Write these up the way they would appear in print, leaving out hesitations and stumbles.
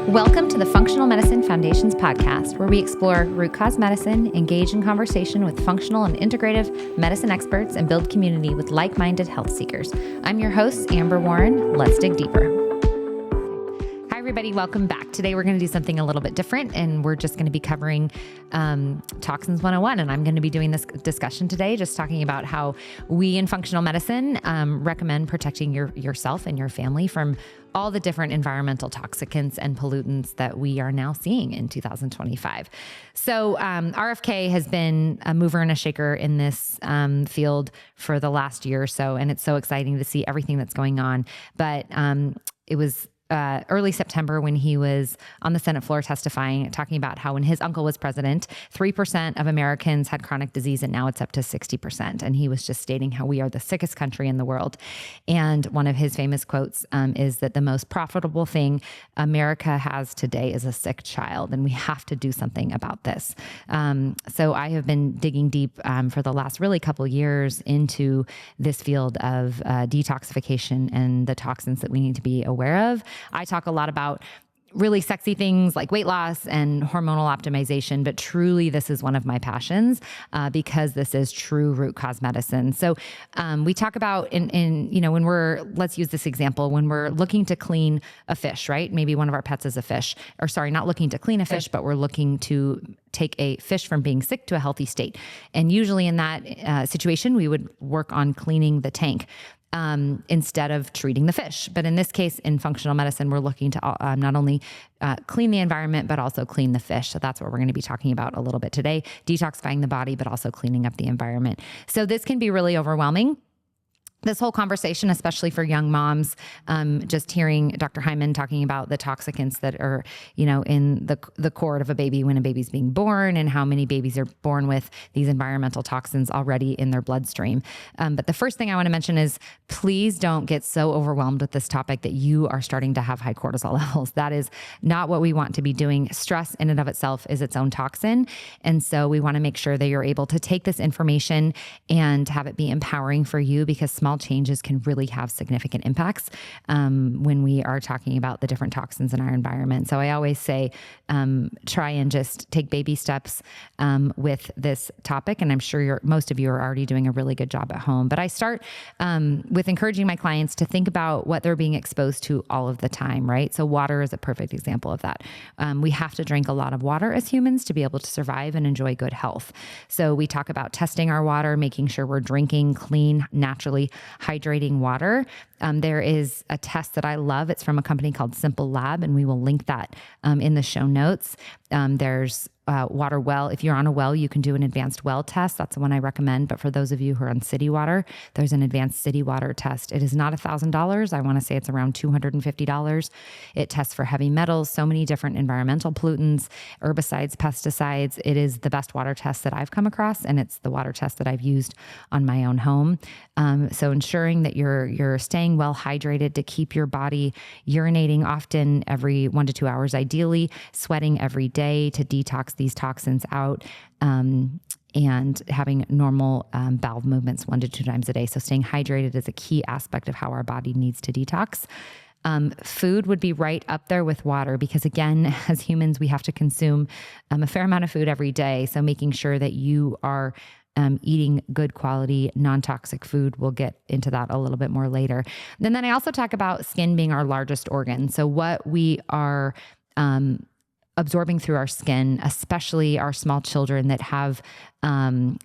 Welcome to the Functional Medicine Foundation's podcast, where we explore root cause medicine, engage in conversation with functional and integrative medicine experts, and build community with like-minded health seekers. I'm your host, Amber Warren. Let's dig deeper. Hi, everybody. Welcome back. Today, we're going to do something a little bit different, and we're just going to be covering Toxins 101. And I'm going to be doing this discussion today, just talking about how we in functional medicine recommend protecting yourself and your family from all the different environmental toxicants and pollutants that we are now seeing in 2025. So RFK has been a mover and a shaker in this field for the last year or so, and it's so exciting to see everything that's going on. But it was early September when he was on the Senate floor testifying, talking about how when his uncle was president, 3% of Americans had chronic disease, and now it's up to 60%. And he was just stating how we are the sickest country in the world. And one of his famous quotes is that the most profitable thing America has today is a sick child, and we have to do something about this. So I have been digging deep for the last really couple years into this field of detoxification and the toxins that we need to be aware of. I talk a lot about really sexy things like weight loss and hormonal optimization, but truly this is one of my passions because this is true root cause medicine. So we talk about when let's use this example, when we're looking to clean a fish, right? Maybe one of our pets is a fish, or sorry, not looking to clean a fish, but we're looking to take a fish from being sick to a healthy state. And usually in that situation, we would work on cleaning the tank instead of treating the fish. But in this case, in functional medicine, we're looking to not only clean the environment, but also clean the fish. So that's what we're going to be talking about a little bit today, detoxifying the body, but also cleaning up the environment. So this can be really overwhelming. This whole conversation, especially for young moms, just hearing Dr. Hyman talking about the toxicants that are, in the cord of a baby when a baby's being born, and how many babies are born with these environmental toxins already in their bloodstream. But the first thing I want to mention is please don't get so overwhelmed with this topic that you are starting to have high cortisol levels. That is not what we want to be doing. Stress in and of itself is its own toxin. And so we want to make sure that you're able to take this information and have it be empowering for you, because small changes can really have significant impacts when we are talking about the different toxins in our environment. So I always say, try and just take baby steps with this topic. And I'm sure most of you are already doing a really good job at home. But I start with encouraging my clients to think about what they're being exposed to all of the time, right? So water is a perfect example of that. We have to drink a lot of water as humans to be able to survive and enjoy good health. So we talk about testing our water, making sure we're drinking clean, naturally hydrating water. There is a test that I love. It's from a company called Simple Lab, and we will link that in the show notes. There's water well. If you're on a well, you can do an advanced well test. That's the one I recommend. But for those of you who are on city water, there's an advanced city water test. It is not $1,000. I want to say it's around $250. It tests for heavy metals, so many different environmental pollutants, herbicides, pesticides. It is the best water test that I've come across, and it's the water test that I've used on my own home. So ensuring that you're staying well hydrated to keep your body urinating often every 1 to 2 hours, ideally, sweating every day to detox these toxins out, and having normal bowel movements 1 to 2 times a day. So staying hydrated is a key aspect of how our body needs to detox. Food would be right up there with water, because again, as humans, we have to consume a fair amount of food every day. So making sure that you are eating good quality, non-toxic food. We'll get into that a little bit more later. And then I also talk about skin being our largest organ. So what we are absorbing through our skin, especially our small children that have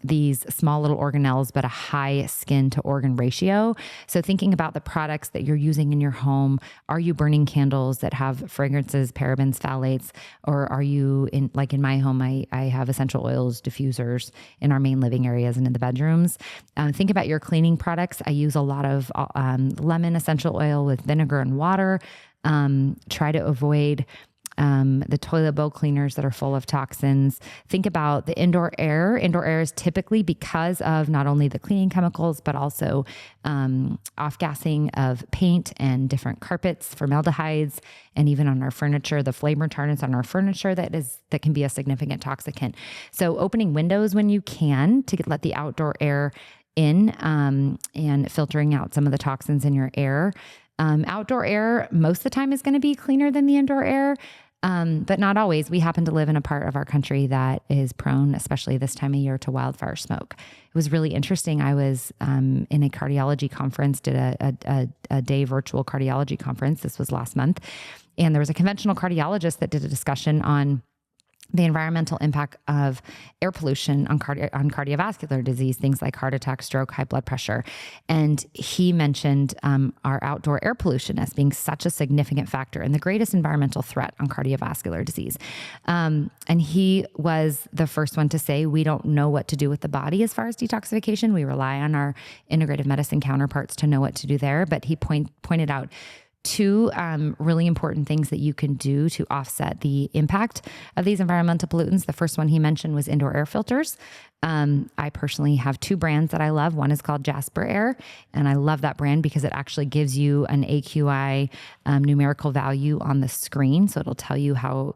these small little organelles, but a high skin to organ ratio. So thinking about the products that you're using in your home, are you burning candles that have fragrances, parabens, phthalates, or are you in my home, I have essential oils diffusers in our main living areas and in the bedrooms. Think about your cleaning products. I use a lot of lemon essential oil with vinegar and water. Try to avoid the toilet bowl cleaners that are full of toxins. Think about the indoor air. Indoor air is typically, because of not only the cleaning chemicals, but also off-gassing of paint and different carpets, formaldehydes, and even on our furniture, the flame retardants on our furniture that can be a significant toxicant. So opening windows when you can to let the outdoor air in and filtering out some of the toxins in your air. Outdoor air most of the time is going to be cleaner than the indoor air. but not always. We happen to live in a part of our country that is prone, especially this time of year, to wildfire smoke. It was really interesting. I was in a cardiology conference, did a day virtual cardiology conference. This was last month. And there was a conventional cardiologist that did a discussion on the environmental impact of air pollution on cardiovascular disease, things like heart attack, stroke, high blood pressure. And he mentioned our outdoor air pollution as being such a significant factor and the greatest environmental threat on cardiovascular disease. And he was the first one to say, we don't know what to do with the body as far as detoxification. We rely on our integrative medicine counterparts to know what to do there. But he pointed out two really important things that you can do to offset the impact of these environmental pollutants. The first one he mentioned was indoor air filters. I personally have two brands that I love. One is called Jasper Air, and I love that brand because it actually gives you an AQI numerical value on the screen. So it'll tell you how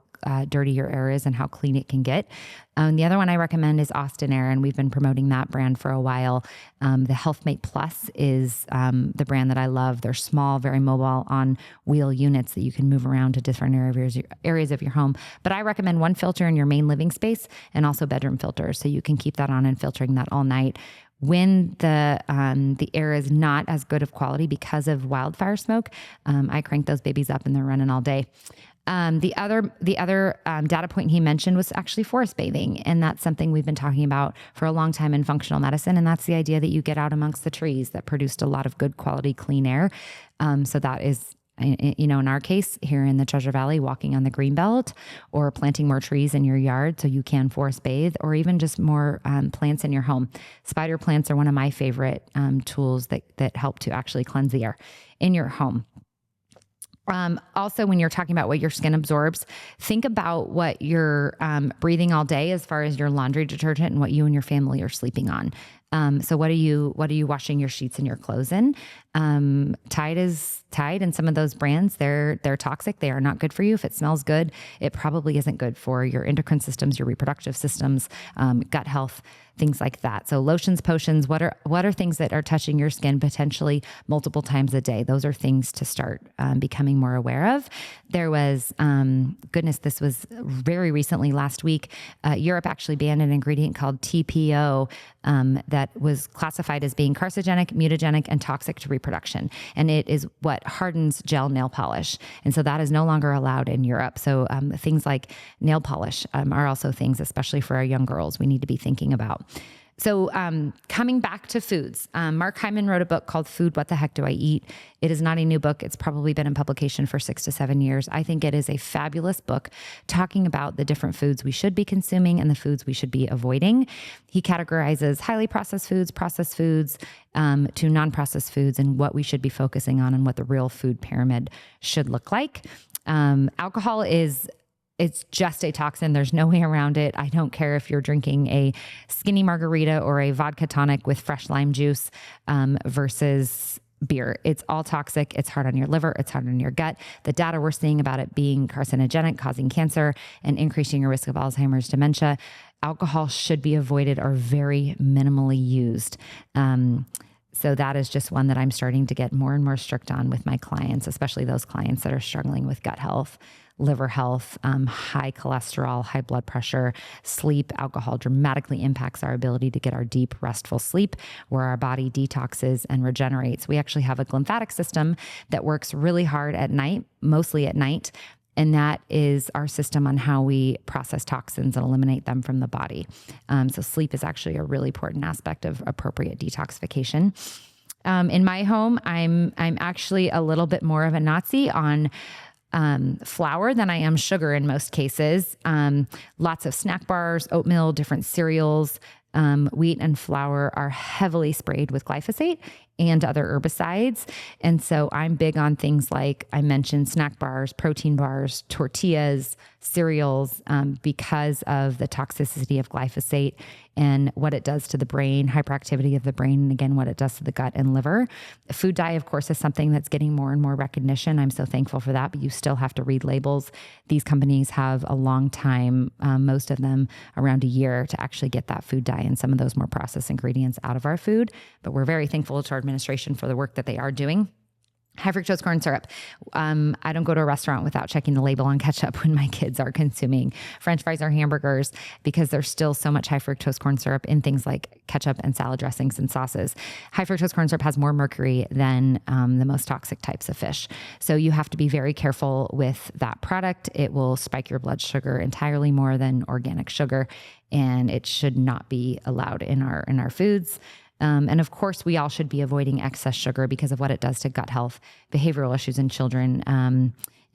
dirty your air is and how clean it can get. The other one I recommend is Austin Air, and we've been promoting that brand for a while. The HealthMate Plus is the brand that I love. They're small, very mobile on wheel units that you can move around to different areas of your home. But I recommend one filter in your main living space and also bedroom filters, so you can keep that on and filtering that all night. When the air is not as good of quality because of wildfire smoke, I crank those babies up and they're running all day. The other data point he mentioned was actually forest bathing. And that's something we've been talking about for a long time in functional medicine. And that's the idea that you get out amongst the trees that produced a lot of good quality, clean air. So that is, in our case here in the Treasure Valley, walking on the green belt or planting more trees in your yard so you can forest bathe, or even just more plants in your home. Spider plants are one of my favorite tools that help to actually cleanse the air in your home. Also, when you're talking about what your skin absorbs, think about what you're breathing all day as far as your laundry detergent and what you and your family are sleeping on. So what are you washing your sheets and your clothes in? Tide and some of those brands, they're toxic. They are not good for you. If it smells good, it probably isn't good for your endocrine systems, your reproductive systems, gut health, things like that. So lotions, potions, what are things that are touching your skin potentially multiple times a day? Those are things to start becoming more aware of. There was, this was very recently, last week, Europe actually banned an ingredient called TPO that was classified as being carcinogenic, mutagenic, and toxic to reproduction. And it is what hardens gel nail polish. And so that is no longer allowed in Europe. So things like nail polish are also things, especially for our young girls, we need to be thinking about. So coming back to foods, Mark Hyman wrote a book called Food, What the Heck Do I Eat? It is not a new book. It's probably been in publication for 6 to 7 years. I think it is a fabulous book talking about the different foods we should be consuming and the foods we should be avoiding. He categorizes highly processed foods to non-processed foods, and what we should be focusing on and what the real food pyramid should look like. Alcohol it's just a toxin. There's no way around it. I don't care if you're drinking a skinny margarita or a vodka tonic with fresh lime juice versus beer. It's all toxic. It's hard on your liver. It's hard on your gut. The data we're seeing about it being carcinogenic, causing cancer, and increasing your risk of Alzheimer's, dementia. Alcohol should be avoided or very minimally used. So that is just one that I'm starting to get more and more strict on with my clients, especially those clients that are struggling with gut health, liver health, high cholesterol, high blood pressure, sleep. Alcohol dramatically impacts our ability to get our deep, restful sleep where our body detoxes and regenerates. We actually have a glymphatic system that works really hard at night, mostly at night. And that is our system on how we process toxins and eliminate them from the body. So sleep is actually a really important aspect of appropriate detoxification. In my home, I'm actually a little bit more of a Nazi on flour than I am sugar in most cases. Lots of snack bars, oatmeal, different cereals, wheat and flour are heavily sprayed with glyphosate and other herbicides. And so I'm big on things like I mentioned snack bars, protein bars, tortillas, cereals, because of the toxicity of glyphosate and what it does to the brain, hyperactivity of the brain, and again, what it does to the gut and liver. Food dye, of course, is something that's getting more and more recognition. I'm so thankful for that, but you still have to read labels. These companies have a long time, most of them around a year, to actually get that food dye and some of those more processed ingredients out of our food. But we're very thankful to our administration for the work that they are doing. High fructose corn syrup. I don't go to a restaurant without checking the label on ketchup when my kids are consuming French fries or hamburgers, because there's still so much high fructose corn syrup in things like ketchup and salad dressings and sauces. High fructose corn syrup has more mercury than the most toxic types of fish. So you have to be very careful with that product. It will spike your blood sugar entirely more than organic sugar, and it should not be allowed in our foods. And of course, we all should be avoiding excess sugar because of what it does to gut health, behavioral issues in children,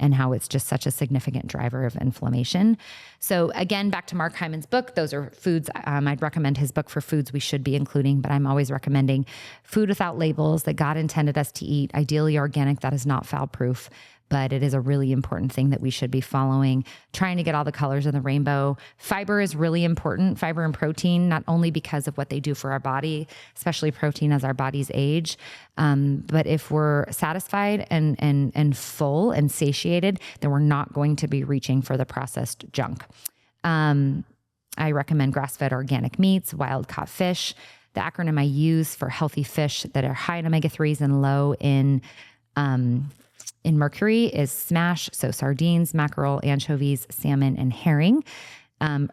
and how it's just such a significant driver of inflammation. So again, back to Mark Hyman's book, those are foods. I'd recommend his book for foods we should be including, but I'm always recommending food without labels that God intended us to eat, ideally organic, that is not foul proof. But it is a really important thing that we should be following, trying to get all the colors of the rainbow. Fiber is really important, fiber and protein, not only because of what they do for our body, especially protein as our bodies age, but if we're satisfied and full and satiated, then we're not going to be reaching for the processed junk. I recommend grass-fed organic meats, wild-caught fish. The acronym I use for healthy fish that are high in omega-3s and low in mercury is SMASH, so sardines, mackerel, anchovies, salmon, and herring.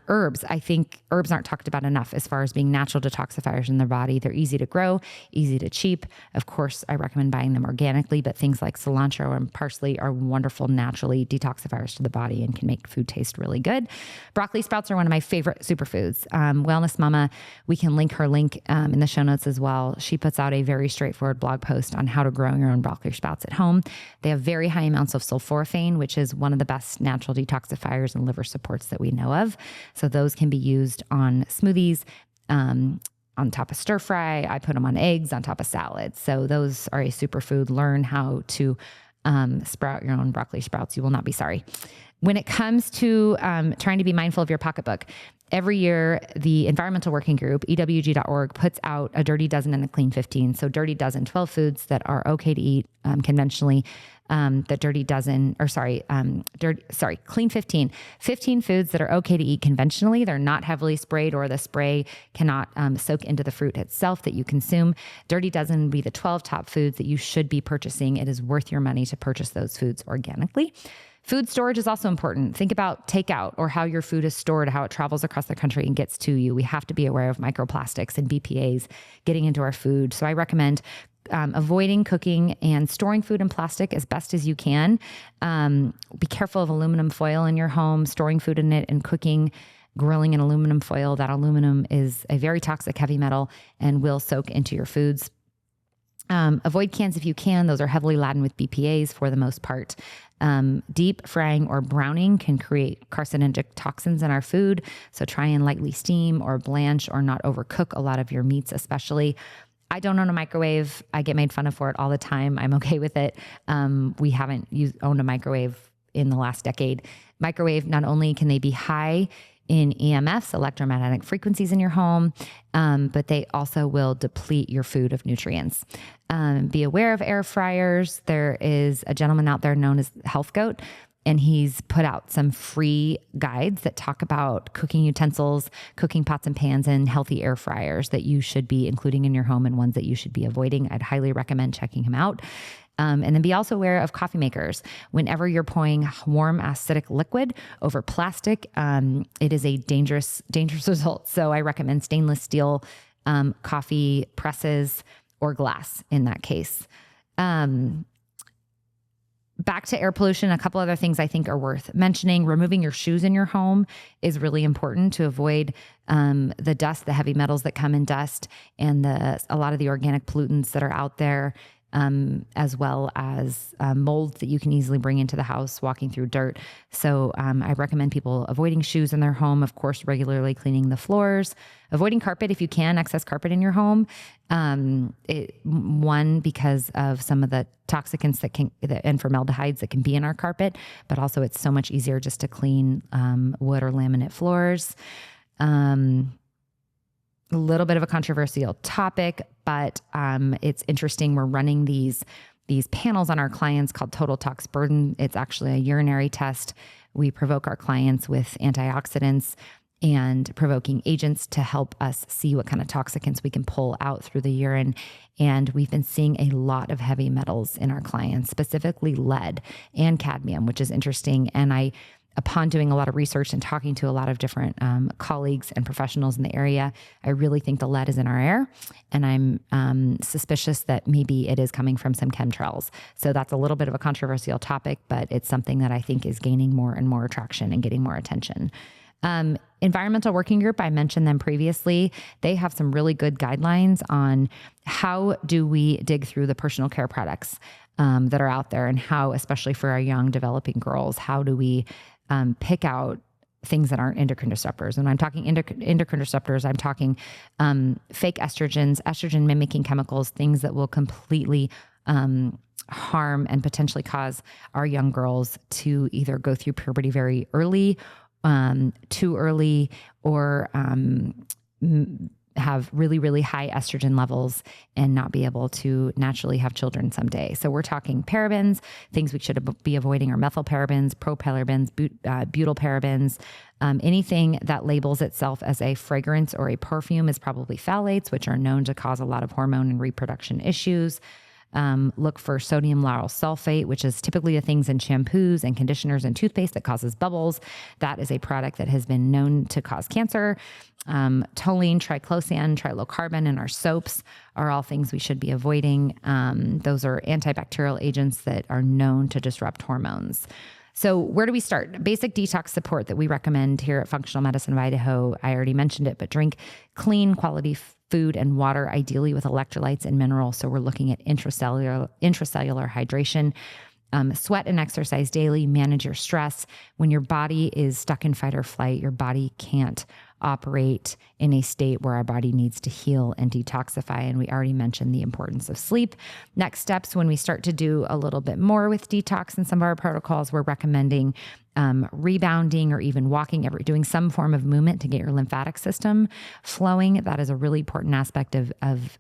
Herbs, I think herbs aren't talked about enough as far as being natural detoxifiers in the body. They're easy to grow, easy to cheap. Of course, I recommend buying them organically, but things like cilantro and parsley are wonderful naturally detoxifiers to the body and can make food taste really good. Broccoli sprouts are one of my favorite superfoods. Wellness Mama, we can link her link in the show notes as well. She puts out a very straightforward blog post on how to grow your own broccoli sprouts at home. They have very high amounts of sulforaphane, which is one of the best natural detoxifiers and liver supports that we know of. So those can be used on smoothies, on top of stir fry. I put them on eggs, on top of salads. So those are a superfood. Learn how to sprout your own broccoli sprouts. You will not be sorry. When it comes to trying to be mindful of your pocketbook, every year the Environmental Working Group, EWG.org, puts out a Dirty Dozen and a Clean 15. So Dirty Dozen, 12 foods that are okay to eat conventionally. The Dirty Dozen, Clean 15, 15 foods that are okay to eat conventionally. They're not heavily sprayed, or the spray cannot soak into the fruit itself that you consume. Dirty Dozen would be the 12 top foods that you should be purchasing. It is worth your money to purchase those foods organically. Food storage is also important. Think about takeout or how your food is stored, how it travels across the country and gets to you. We have to be aware of microplastics and BPAs getting into our food. So I recommend avoiding cooking and storing food in plastic as best as you can. Be careful of aluminum foil in your home, storing food in it, and cooking, grilling in aluminum foil. That aluminum is a very toxic heavy metal and will soak into your foods. Avoid cans if you can. Those are heavily laden with BPAs for the most part. Deep frying or browning can create carcinogenic toxins in our food. So try and lightly steam or blanch or not overcook a lot of your meats, especially. I don't own a microwave. I get made fun of for it all the time. I'm okay with it. We haven't owned a microwave in the last decade. Microwave, not only can they be high in EMFs, electromagnetic frequencies in your home, but they also will deplete your food of nutrients. Be aware of air fryers. There is a gentleman out there known as Health Goat, and he's put out some free guides that talk about cooking utensils, cooking pots and pans, and healthy air fryers that you should be including in your home and ones that you should be avoiding. I'd highly recommend checking him out. And then be also aware of coffee makers. Whenever you're pouring warm acidic liquid over plastic, it is a dangerous result. So I recommend stainless steel coffee presses or glass in that case. Back to air pollution, a couple other things I think are worth mentioning. Removing your shoes in your home is really important to avoid the dust, the heavy metals that come in dust, and a lot of the organic pollutants that are out there, as well as molds that you can easily bring into the house walking through dirt. So I recommend people avoiding shoes in their home, of course, regularly cleaning the floors, avoiding carpet if you can, excess carpet in your home. Because of some of the toxicants and formaldehydes that can be in our carpet, but also it's so much easier just to clean wood or laminate floors. A little bit of a controversial topic, but it's interesting. We're running these panels on our clients called Total Tox Burden. It's actually a urinary test. We provoke our clients with antioxidants and provoking agents to help us see what kind of toxicants we can pull out through the urine. And we've been seeing a lot of heavy metals in our clients, specifically lead and cadmium, which is interesting. And upon doing a lot of research and talking to a lot of different colleagues and professionals in the area, I really think the lead is in our air. And I'm suspicious that maybe it is coming from some chemtrails. So that's a little bit of a controversial topic, but it's something that I think is gaining more and more traction and getting more attention. Environmental Working Group, I mentioned them previously. They have some really good guidelines on how do we dig through the personal care products that are out there, and how, especially for our young developing girls, how do we pick out things that aren't endocrine disruptors. When I'm talking endocrine disruptors, I'm talking fake estrogens, estrogen mimicking chemicals, things that will completely harm and potentially cause our young girls to either go through puberty very early, too early, or have really, really high estrogen levels and not be able to naturally have children someday. So we're talking parabens. Things we should be avoiding are methylparabens, propylparabens, butylparabens. Anything that labels itself as a fragrance or a perfume is probably phthalates, which are known to cause a lot of hormone and reproduction issues. Look for sodium lauryl sulfate, which is typically the things in shampoos and conditioners and toothpaste that causes bubbles. That is a product that has been known to cause cancer. Toluene, triclosan, trilocarbon in our soaps are all things we should be avoiding. Those are antibacterial agents that are known to disrupt hormones. So where do we start? Basic detox support that we recommend here at Functional Medicine of Idaho. I already mentioned it, but drink clean, quality food and water, ideally with electrolytes and minerals. So we're looking at intracellular hydration. Sweat and exercise daily. Manage your stress. When your body is stuck in fight or flight, your body can't operate in a state where our body needs to heal and detoxify. And we already mentioned the importance of sleep. Next steps, when we start to do a little bit more with detox in some of our protocols, we're recommending rebounding or even walking, doing some form of movement to get your lymphatic system flowing. That is a really important aspect of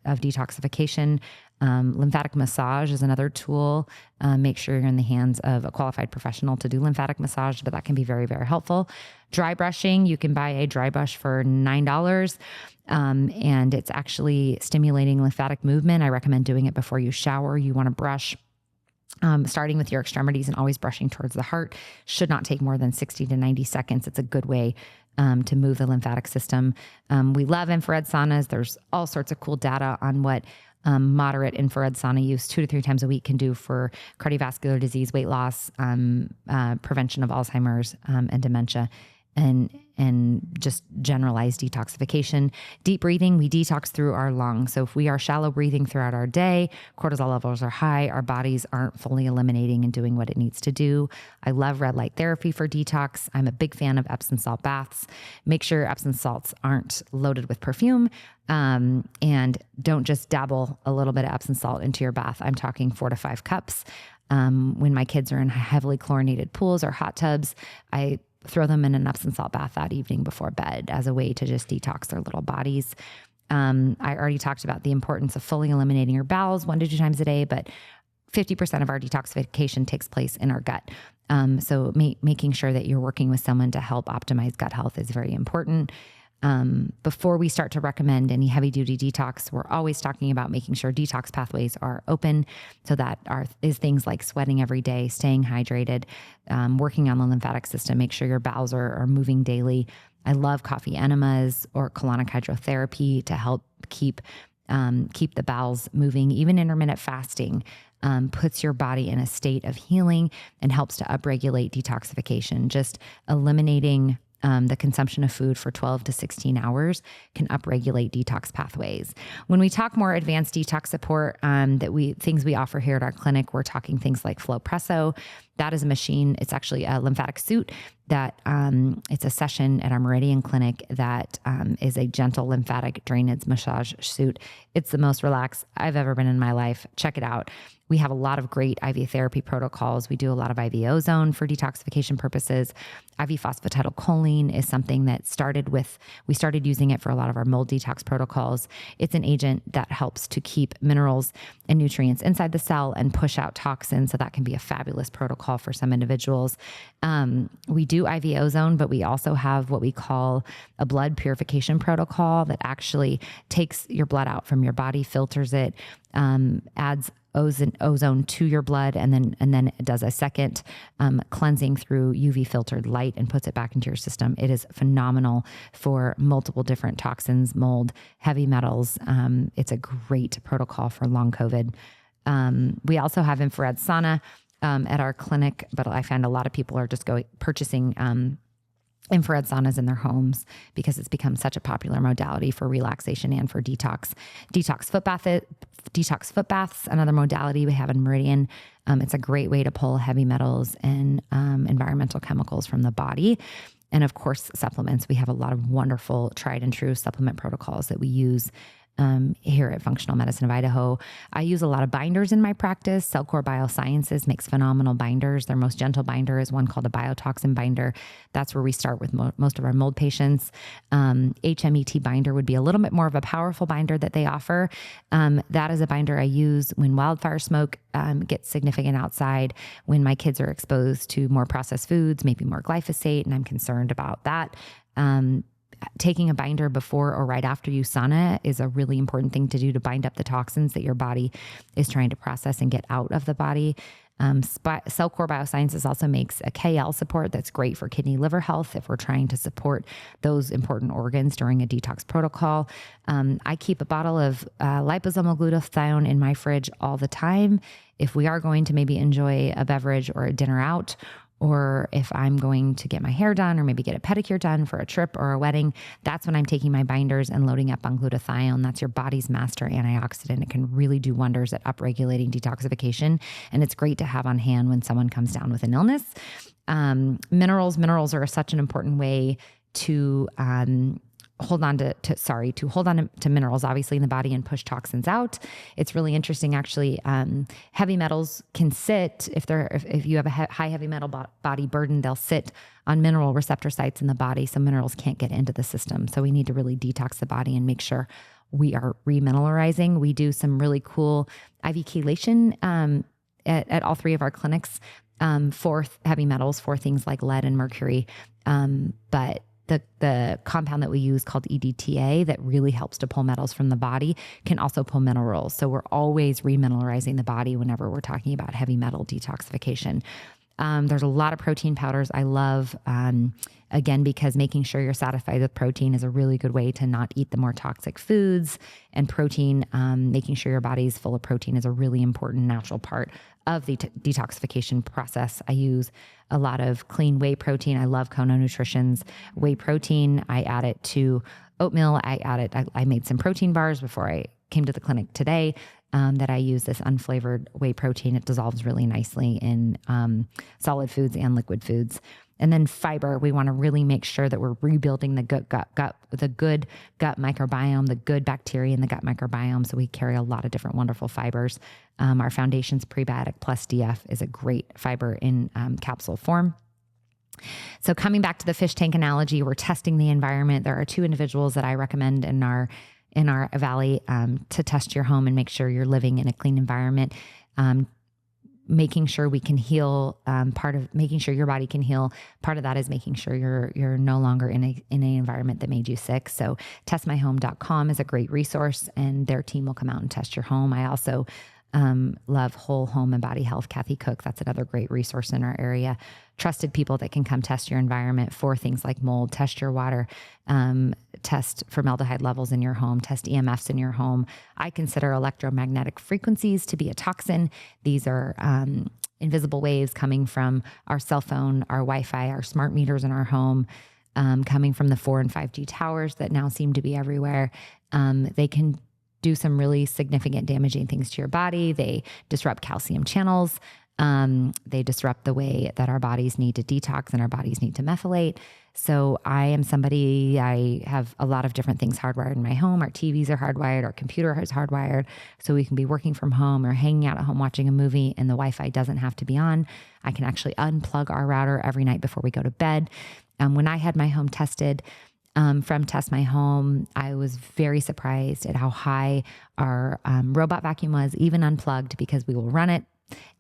detoxification. Lymphatic massage is another tool. Make sure you're in the hands of a qualified professional to do lymphatic massage, but that can be very, very helpful. Dry brushing, you can buy a dry brush for $9. And it's actually stimulating lymphatic movement. I recommend doing it before you shower. You want to brush starting with your extremities and always brushing towards the heart. Should not take more than 60 to 90 seconds. It's a good way to move the lymphatic system. We love infrared saunas. There's all sorts of cool data on what moderate infrared sauna use 2 to 3 times a week can do for cardiovascular disease, weight loss, prevention of Alzheimer's and dementia, and just generalized detoxification. Deep breathing, we detox through our lungs. So if we are shallow breathing throughout our day, cortisol levels are high, our bodies aren't fully eliminating and doing what it needs to do. I love red light therapy for detox. I'm a big fan of Epsom salt baths. Make sure Epsom salts aren't loaded with perfume, and don't just dabble a little bit of Epsom salt into your bath. I'm talking 4 to 5 cups. When my kids are in heavily chlorinated pools or hot tubs, I throw them in an Epsom salt bath that evening before bed as a way to just detox their little bodies. I already talked about the importance of fully eliminating your bowels 1 to 2 times a day, but 50% of our detoxification takes place in our gut. So making sure that you're working with someone to help optimize gut health is very important. Before we start to recommend any heavy duty detox, we're always talking about making sure detox pathways are open. So that is things like sweating every day, staying hydrated, working on the lymphatic system, make sure your bowels are moving daily. I love coffee enemas or colonic hydrotherapy to help keep the bowels moving. Even intermittent fasting puts your body in a state of healing and helps to upregulate detoxification. Just eliminating the consumption of food for 12 to 16 hours can upregulate detox pathways. When we talk more advanced detox support, things we offer here at our clinic, we're talking things like Flowpresso. That is a machine. It's actually a lymphatic suit that it's a session at our Meridian clinic that is a gentle lymphatic drainage massage suit. It's the most relaxed I've ever been in my life. Check it out. We have a lot of great IV therapy protocols. We do a lot of IV ozone for detoxification purposes. IV phosphatidylcholine is something that we started using it for a lot of our mold detox protocols. It's an agent that helps to keep minerals and nutrients inside the cell and push out toxins. So that can be a fabulous protocol for some individuals. We do IV ozone, but we also have what we call a blood purification protocol that actually takes your blood out from your body, filters it, adds ozone to your blood, and then it does a second cleansing through UV filtered light and puts it back into your system. It is phenomenal for multiple different toxins, mold, heavy metals. It's a great protocol for long COVID. We also have infrared sauna at our clinic, but I find a lot of people are just purchasing infrared saunas in their homes because it's become such a popular modality for relaxation and for detox. Detox foot baths, another modality we have in Meridian. It's a great way to pull heavy metals and environmental chemicals from the body. And of course, supplements. We have a lot of wonderful tried and true supplement protocols that we use here at Functional Medicine of Idaho. I use a lot of binders in my practice. Cellcore Biosciences makes phenomenal binders. Their most gentle binder is one called a biotoxin binder. That's where we start with most of our mold patients. HMET binder would be a little bit more of a powerful binder that they offer. That is a binder I use when wildfire smoke gets significant outside, when my kids are exposed to more processed foods, maybe more glyphosate, and I'm concerned about that. Taking a binder before or right after you sauna is a really important thing to do to bind up the toxins that your body is trying to process and get out of the body. Cellcore Biosciences also makes a KL support that's great for kidney liver health if we're trying to support those important organs during a detox protocol. I keep a bottle of liposomal glutathione in my fridge all the time. If we are going to maybe enjoy a beverage or a dinner out, or if I'm going to get my hair done or maybe get a pedicure done for a trip or a wedding, that's when I'm taking my binders and loading up on glutathione. That's your body's master antioxidant. It can really do wonders at upregulating detoxification. And it's great to have on hand when someone comes down with an illness. Minerals are such an important way to hold on to minerals, obviously, in the body and push toxins out. It's really interesting, actually. Heavy metals can sit, if you have a high heavy metal body burden, they'll sit on mineral receptor sites in the body, so minerals can't get into the system. So we need to really detox the body and make sure we are remineralizing. We do some really cool IV chelation at all three of our clinics for heavy metals, for things like lead and mercury. But the compound that we use called EDTA that really helps to pull metals from the body can also pull minerals. So we're always remineralizing the body whenever we're talking about heavy metal detoxification. There's a lot of protein powders I love, again, because making sure you're satisfied with protein is a really good way to not eat the more toxic foods. And protein, making sure your body's full of protein is a really important natural part of the detoxification process. I use a lot of clean whey protein. I love Kono Nutrition's whey protein. I add it to oatmeal. I made some protein bars before I came to the clinic today that I use this unflavored whey protein. It dissolves really nicely in solid foods and liquid foods. And then fiber, we want to really make sure that we're rebuilding the good gut microbiome, the good bacteria in the gut microbiome. So we carry a lot of different wonderful fibers. Our Foundations Prebiotic Plus DF is a great fiber in capsule form. So coming back to the fish tank analogy, we're testing the environment. There are 2 individuals that I recommend in our valley to test your home and make sure you're living in a clean environment. Making sure we can heal, making sure your body can heal. Part of that is making sure you're no longer in an environment that made you sick. So testmyhome.com is a great resource, and their team will come out and test your home. I also love Whole Home and Body Health, Kathy Cook. That's another great resource in our area. Trusted people that can come test your environment for things like mold, test your water, test formaldehyde levels in your home, test EMFs in your home. I consider electromagnetic frequencies to be a toxin. These are invisible waves coming from our cell phone, our Wi-Fi, our smart meters in our home, coming from the 4 and 5G towers that now seem to be everywhere. They can do some really significant damaging things to your body. They disrupt calcium channels. They disrupt the way that our bodies need to detox and our bodies need to methylate. So I am somebody, I have a lot of different things hardwired in my home. Our TVs are hardwired, our computer is hardwired. So we can be working from home or hanging out at home watching a movie and the Wi-Fi doesn't have to be on. I can actually unplug our router every night before we go to bed. When I had my home tested, from Test My Home, I was very surprised at how high our robot vacuum was, even unplugged, because we will run it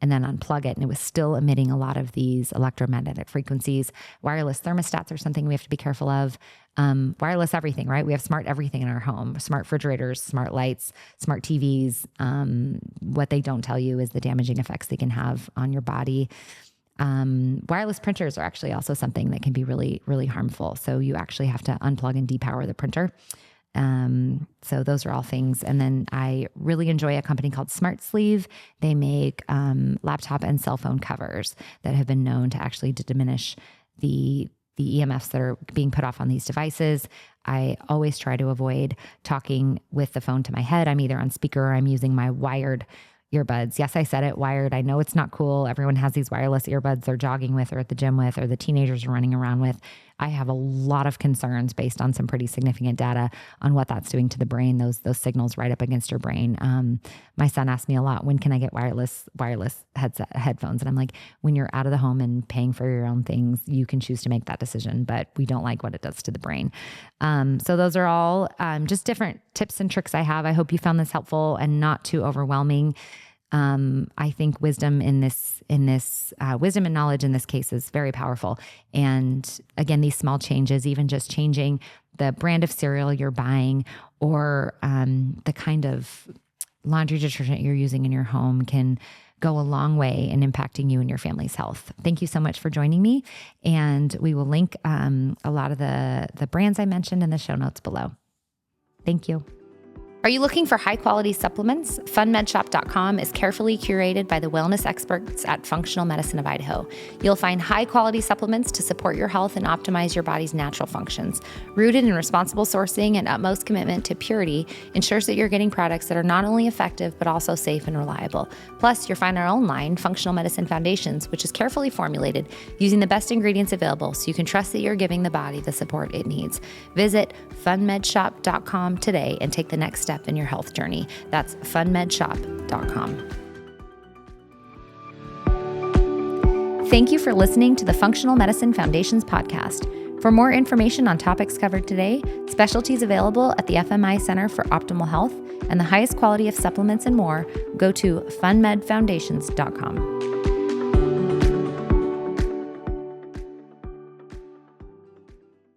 and then unplug it. And it was still emitting a lot of these electromagnetic frequencies. Wireless thermostats are something we have to be careful of. Wireless everything, right? We have smart everything in our home, smart refrigerators, smart lights, smart TVs. What they don't tell you is the damaging effects they can have on your body. Wireless printers are actually also something that can be really, really harmful. So you actually have to unplug and depower the printer. So those are all things. And then I really enjoy a company called Smart Sleeve. They make laptop and cell phone covers that have been known to actually diminish the EMFs that are being put off on these devices. I always try to avoid talking with the phone to my head. I'm either on speaker or I'm using my wired earbuds. Yes, I said it, wired. I know it's not cool. Everyone has these wireless earbuds they're jogging with or at the gym with or the teenagers are running around with. I have a lot of concerns based on some pretty significant data on what that's doing to the brain, those signals right up against your brain. My son asked me a lot, when can I get wireless headphones? And I'm like, when you're out of the home and paying for your own things, you can choose to make that decision, but we don't like what it does to the brain. So those are all just different tips and tricks I have. I hope you found this helpful and not too overwhelming. I think wisdom wisdom and knowledge in this case is very powerful. And again, these small changes, even just changing the brand of cereal you're buying or the kind of laundry detergent you're using in your home can go a long way in impacting you and your family's health. Thank you so much for joining me. And we will link a lot of the brands I mentioned in the show notes below. Thank you. Are you looking for high-quality supplements? FunMedShop.com is carefully curated by the wellness experts at Functional Medicine of Idaho. You'll find high-quality supplements to support your health and optimize your body's natural functions. Rooted in responsible sourcing and utmost commitment to purity ensures that you're getting products that are not only effective, but also safe and reliable. Plus, you'll find our own line, Functional Medicine Foundations, which is carefully formulated using the best ingredients available so you can trust that you're giving the body the support it needs. Visit FunMedShop.com today and take the next step in your health journey. That's funmedshop.com. Thank you for listening to the Functional Medicine Foundation's podcast. For more information on topics covered today, specialties available at the FMI Center for Optimal Health, and the highest quality of supplements and more, go to funmedfoundations.com.